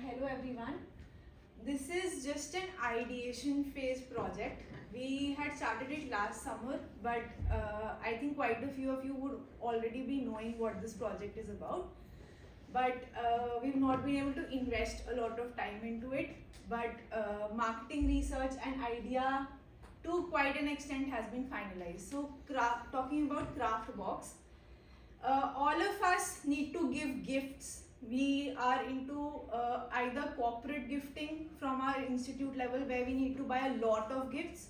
Hello everyone. This is just an ideation phase project. We had started it last summer, but I think quite a few of you would already be knowing what this project is about. But we've not been able to invest a lot of time into it. But marketing research and idea to quite an extent has been finalized. So talking about Craftbox, all of us need to give gifts. We are into either corporate gifting from our institute level where we need to buy a lot of gifts,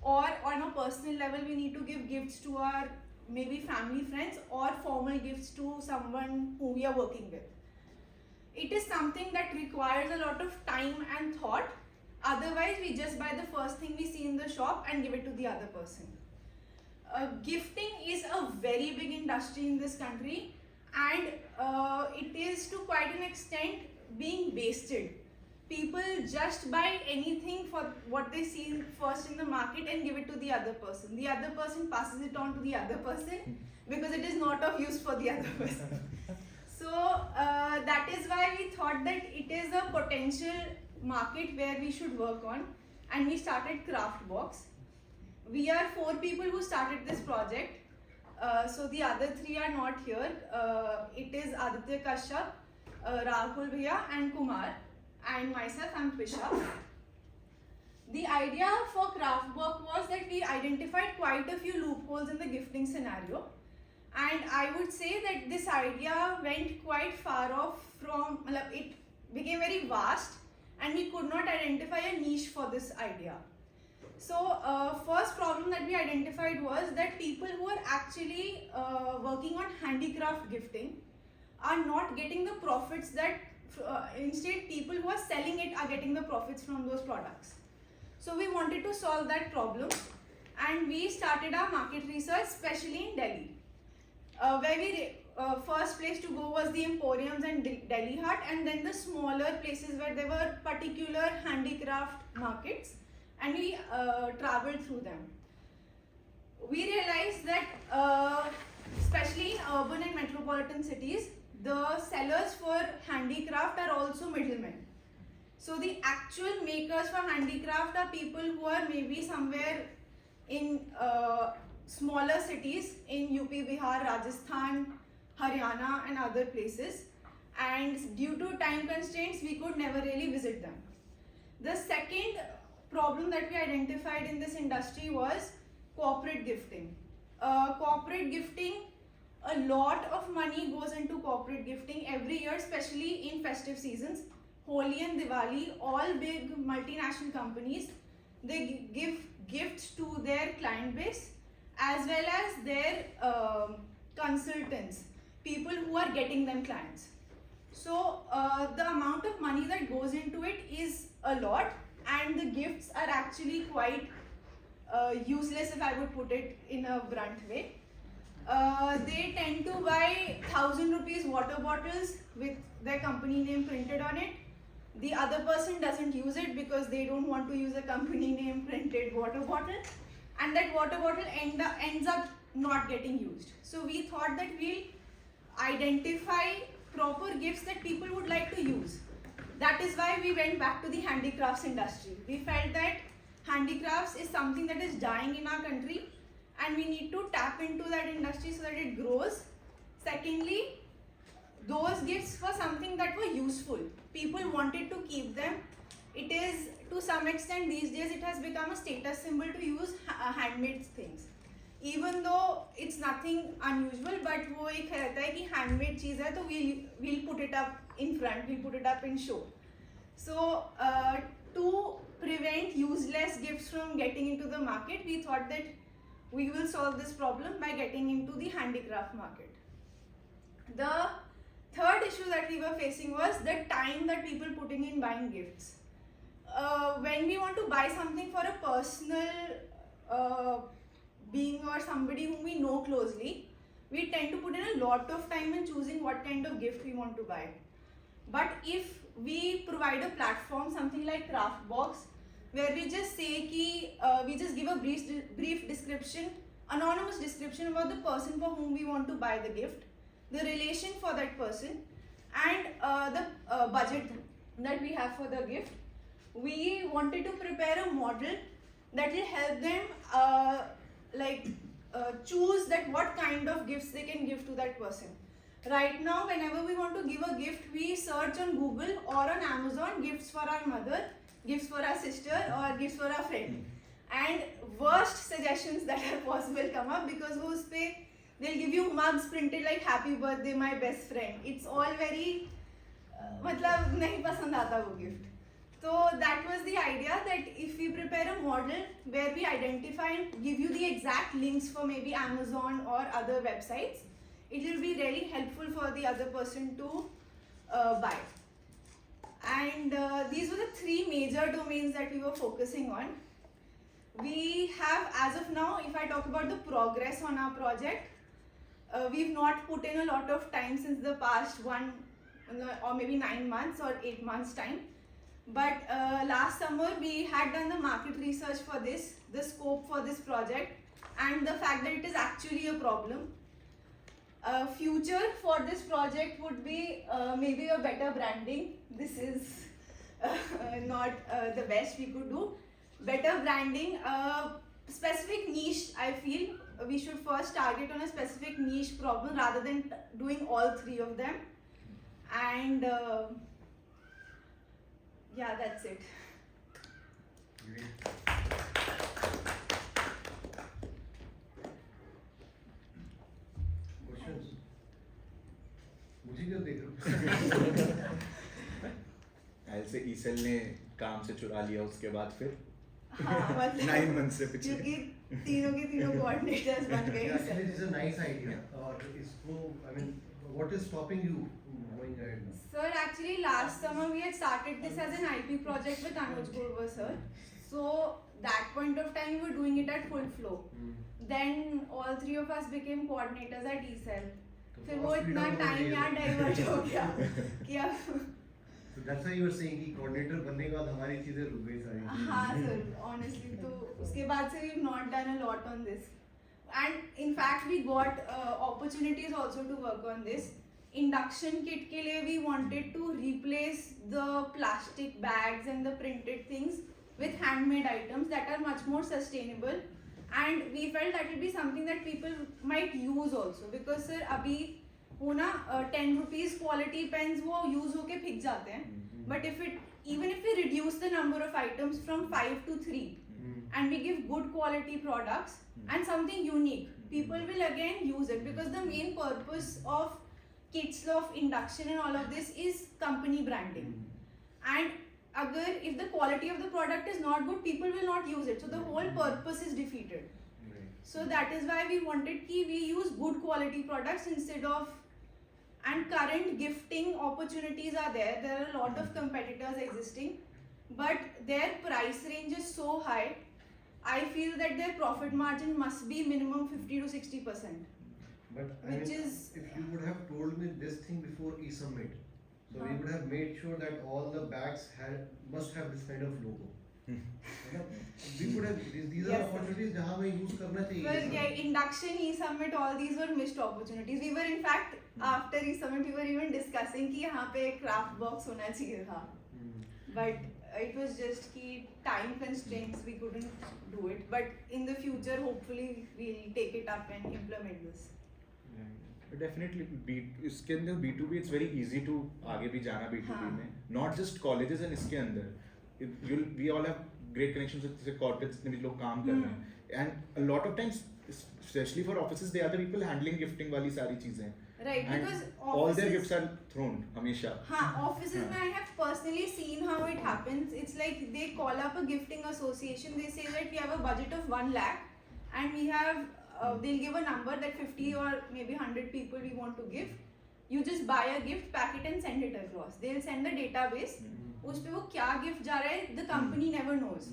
or on a personal level we need to give gifts to our maybe family friends or formal gifts to someone who we are working with. It is something that requires a lot of time and thought. Otherwise we just buy the first thing we see in the shop and give it to the other person. Gifting is a very big industry in this country, and it is to quite an extent being wasted. People just buy anything for what they see first in the market and give it to the other person. The other person passes it on to the other person because it is not of use for the other person. So that is why we thought that it is a potential market where we should work on, and we started Craftbox. We are 4 people who started this project. So the other 3 are not here. It is Aditya Kashyap, Rahul Bhaiya and Kumar, and myself, I'm Twisha. The idea for Craftbox was that we identified quite a few loopholes in the gifting scenario, and I would say that this idea went quite far off from, it became very vast and we could not identify a niche for this idea. So first problem that we identified was that people who are actually working on handicraft gifting are not getting the profits that instead people who are selling it are getting the profits from those products. So we wanted to solve that problem, and we started our market research, especially in Delhi. Where we first place to go was the Emporiums and Delhi Hut, and then the smaller places where there were particular handicraft markets, and we traveled through them. We realized that especially in urban and metropolitan cities, the sellers for handicraft are also middlemen. So the actual makers for handicraft are people who are maybe somewhere in smaller cities in UP, Bihar, Rajasthan, Haryana and other places, and due to time constraints we could never really visit them. The second problem that we identified in this industry was corporate gifting. Corporate gifting, a lot of money goes into corporate gifting every year, especially in festive seasons. Holi and Diwali, all big multinational companies, they give gifts to their client base as well as their consultants, people who are getting them clients. So the amount of money that goes into it is a lot, and the gifts are actually quite useless, if I would put it in a blunt way. They tend to buy 1,000 rupees water bottles with their company name printed on it. The other person doesn't use it because they don't want to use a company name printed water bottle, and that water bottle ends up not getting used. So we thought that we'll identify proper gifts that people would like to use. That is why we went back to the handicrafts industry. We felt that handicrafts is something that is dying in our country, and we need to tap into that industry so that it grows. Secondly, those gifts were something that were useful. People wanted to keep them. It is, to some extent these days, it has become a status symbol to use handmade things. Even though it's nothing unusual, but वो एक रहता है कि handmade चीज़ है तो we'll put it up in front, we'll put it up in show. So to prevent useless gifts from getting into the market, we thought that we will solve this problem by getting into the handicraft market. The third issue that we were facing was the time that people putting in buying gifts. When we want to buy something for a personal being or somebody whom we know closely, we tend to put in a lot of time in choosing what kind of gift we want to buy. But if we provide a platform, something like Craftbox, where we just say ki, we just give a brief description, anonymous description about the person for whom we want to buy the gift, the relation for that person, and the budget that we have for the gift. We wanted to prepare a model that will help them choose that what kind of gifts they can give to that person. Right now, whenever we want to give a gift, we search on Google or on Amazon gifts for our mother, gifts for our sister, or gifts for our friend. And worst suggestions that are possible come up because they'll give you mugs printed like happy birthday my best friend. It's all very मतलब नहीं पसंद आता वो gift. So that was the idea that if we prepare a model where we identify and give you the exact links for maybe Amazon or other websites, it will be really helpful for the other person to buy. And these were the 3 major domains that we were focusing on. We have, as of now, if I talk about the progress on our project, we've not put in a lot of time since the past 1 or maybe 9 months or 8 months time. But last summer we had done the market research for this, the scope for this project, and the fact that it is actually a problem. Future for this project would be maybe a better branding. This is not the best we could do. Better branding, specific niche. I feel we should first target on a specific niche problem rather than doing all 3 of them. And yeah, that's it. Questions? मुझे क्यों देख रहे हो? ऐसे ईसेल ने काम से चुरा लिया उसके बाद फिर हाँ, 9 months से पीछे क्योंकि तीनों के तीनों coordinators बन गए. Actually, this is a nice idea. और इसको, I mean, what is stopping you going ahead now? Sir, actually last summer we had started this as an IP project with Anuj Gurva sir. So that point of time we were doing it at full flow. Then all 3 of us became coordinators at ECEL. फिर वो इतना time यहाँ divert हो गया कि अब. So that's why you were saying कि coordinator बनने के बाद हमारी चीजें रुक गई सारी. हाँ sir, honestly तो उसके बाद से we've not done a lot on this. And in fact we got opportunities also to work on this. Induction kit के लिए we wanted to replace the plastic bags and the printed things with handmade items that are much more sustainable, and we felt that will be something that people might use also because sir अभी वो ना 10 rupees quality pens वो use होके फिक जाते हैं. But even if we reduce the number of items from 5 to 3 and we give good quality products and something unique, people will again use it because the main purpose of kits of induction and all of this is company branding. And if the quality of the product is not good, people will not use it. So the whole purpose is defeated. So that is why we wanted we use good quality products instead of. And current gifting opportunities are there. There are a lot of competitors existing, but their price range is so high. I feel that their profit margin must be minimum 50 to 60%. But if you would have told me this thing before e-summit, so we would have made sure that all the bags must have this kind of logo. We would have these are opportunities जहाँ हमें use करना चाहिए. Well, yeah, induction, e-summit, all these were missed opportunities. We were in fact after e-summit we were even discussing कि यहाँ पे Craftbox होना चाहिए था. But it was just कि time constraints we couldn't do it. But in the future hopefully we'll take it up and implement this. Definitely इसके अंदर B2B it's very easy to आगे भी जाना B2B में. Not just colleges and इसके अंदर. We all have great connections with the corporates जितने भी लोग काम कर रहे हैं. And a lot of times, especially for offices, they are the people handling gifting वाली सारी चीजें. Right, and because all their gifts are thrown हमेशा. हाँ, offices में I have personally seen how it happens. It's like they call up a gifting association. They say that we have a budget of 1 lakh, and we have they'll give a number that 50 or maybe 100 people we want to give. You just buy a gift packet and send it across. They'll send the database. उस पे वो क्या gift जा रहा है, the company never knows.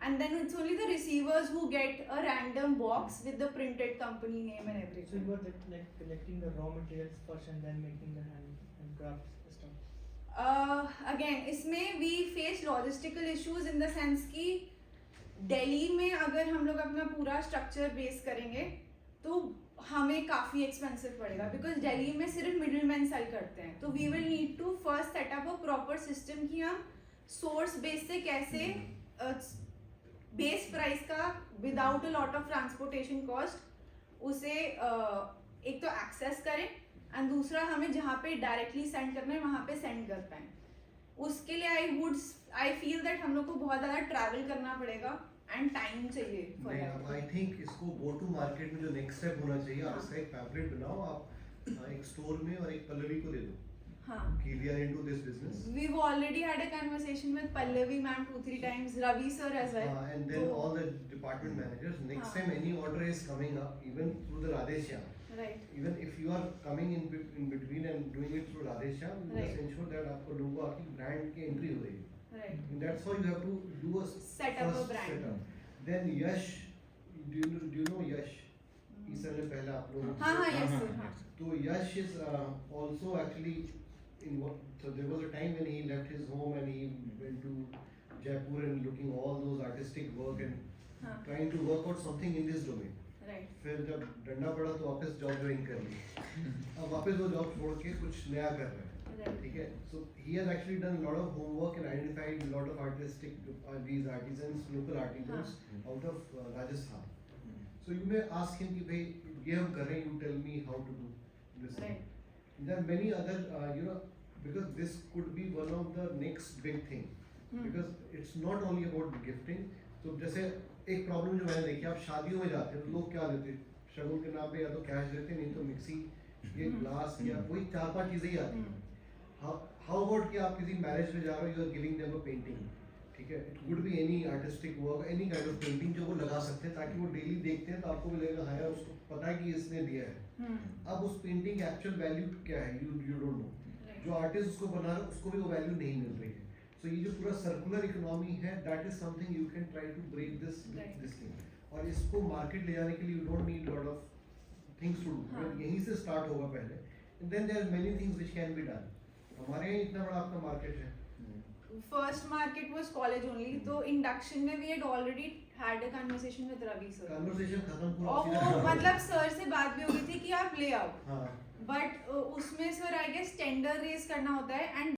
And then it's only the receivers who get a random box with the printed company name and everything. So you were like collecting the raw materials first and then making the handcraft stuff. Again, इसमें we face logistical issues in the sense कि दिल्ली में अगर हम लोग अपना पूरा structure base करेंगे तो हमें काफ़ी एक्सपेंसिव पड़ेगा बिकॉज दिल्ली में सिर्फ मिडिल मैन सेल करते हैं, तो we will need to first set up a proper system कि हम सोर्स बेस से कैसे बेस प्राइस का without a lot of transportation cost उसे एक तो एक्सेस करें एंड दूसरा हमें जहाँ पे डायरेक्टली सेंड करना है वहाँ पे सेंड कर पाएँ। उसके लिए आई फील दैट हम लोग को बहुत ज़्यादा ट्रैवल करना पड़ेगा एंड टाइम चाहिए for नहीं, that. अब आई थिंक इसको गो टू मार्केट में जो नेक्स्ट स्टेप होना चाहिए, आप हाँ. इसका एक पैम्पलेट बनाओ, आप एक स्टोर में और एक पल्लवी को दे दो हाँ. कि we are into this business. We've already had a conversation with Pallavi ma'am 2-3 times, Ravi sir as well. And then So- all the department managers, next हाँ. time any order is coming up, even through the Radheshyam, Right. even if you are coming in between and doing it through Radheshyam, you Right. just ensure that आपको लोगो आपकी brand की entry हो रही है। Right. And that's how you have to do a Set up a first brand. setup. Then Yash, do you know Yash? ईसा ने पहले आप लोगों को हाँ हाँ हाँ, yes हाँ, sir हाँ, हाँ. तो Yash is also actually in what, so there was a time when he left his home and he went to Jaipur and looking all those artistic work and हाँ. trying to work out something in this domain. Right. फिर जब डंडा पड़ा तो वापस job join कर ली, अब वापस वो जॉब छोड़ के कुछ नया कर रहा है, Right. ठीक है। So he has actually done a lot of homework and identified a lot of artistic these artisans, local artisans out of Rajasthan. So you may ask him कि भाई ये हम कर रहे हैं, you tell me how to do this. Right. There are many other because this could be one of the next big thing, because it's not only about gifting. तो जैसे एक प्रॉब्लम जो मैंने देखी, आप शादियों में जाते हैं तो लोग क्या देते हैं, शगुन के नाम पे या तो कैश देते हैं, नहीं तो मिक्सी ये ग्लास या वही 4-5 चीजें ही आती हैं। हाउ अबाउट कि आप किसी मैरिज में जा रहे हो, you are giving them a painting, ठीक है, it could be any artistic work, any kind of painting जो वो लगा सकते हैं ताकि वो डेली देखते हैं तो आपको भी लगेगा हाँ यार उसको पता है कि इसने दिया है। अब उस पेंटिंग एक्चुअल वैल्यू क्या है, यू डोंट नो, जो आर्टिस्ट उसको बना रहा है उसको भी वो वैल्यू नहीं मिल रही है। सो ये जो पूरा सर्कुलर इकोनॉमी है, that is something you can try to break this thing, और इसको मार्केट ले जाने के लिए you don't need lot of things to do, यहीं से स्टार्ट होगा पहले, and then there are many things which can be done. हमारे यहाँ इतना बड़ा आपका मार्केट है। First market was college only, तो induction में we had already had a conversation with Ravi sir. Conversation खत्म पूरा और वो मतलब सर से बात भी हो गई थी कि आप ले आओ, हाँ बट उसमें sir I guess tender raise करना होता है एंड